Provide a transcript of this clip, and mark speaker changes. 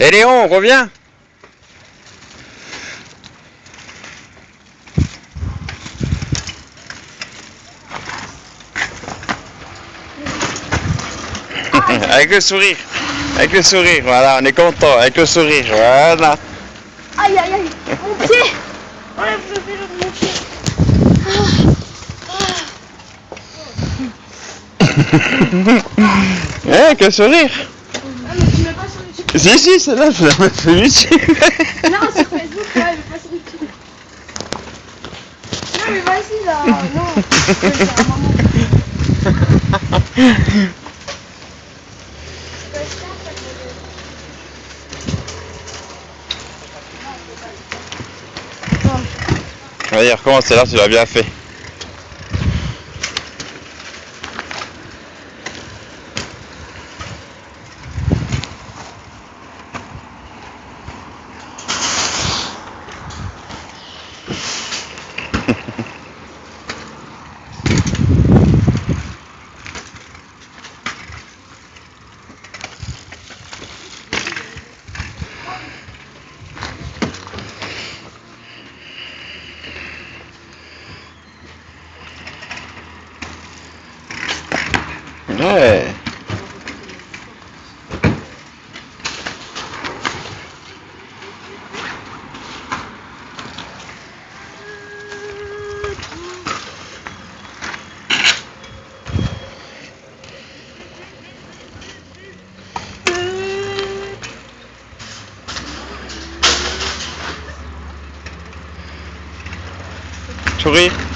Speaker 1: Et Léon, reviens. Avec le sourire. Avec le sourire, voilà, on est content. Avec le sourire, voilà.
Speaker 2: Aïe aïe aïe, mon pied. Enlève le vélo de mon pied.
Speaker 1: Avec le sourire.
Speaker 2: Ah mais tu mets pas sur YouTube.
Speaker 1: Si, celle-là, je la mets sur YouTube.
Speaker 2: Non, sur Facebook, ouais, mais pas sur YouTube. Non mais vas-y là, non. Je vais le faire à maman.
Speaker 1: Vas-y, recommence, celle-là, tu l'as bien fait. Ouais. Sourire.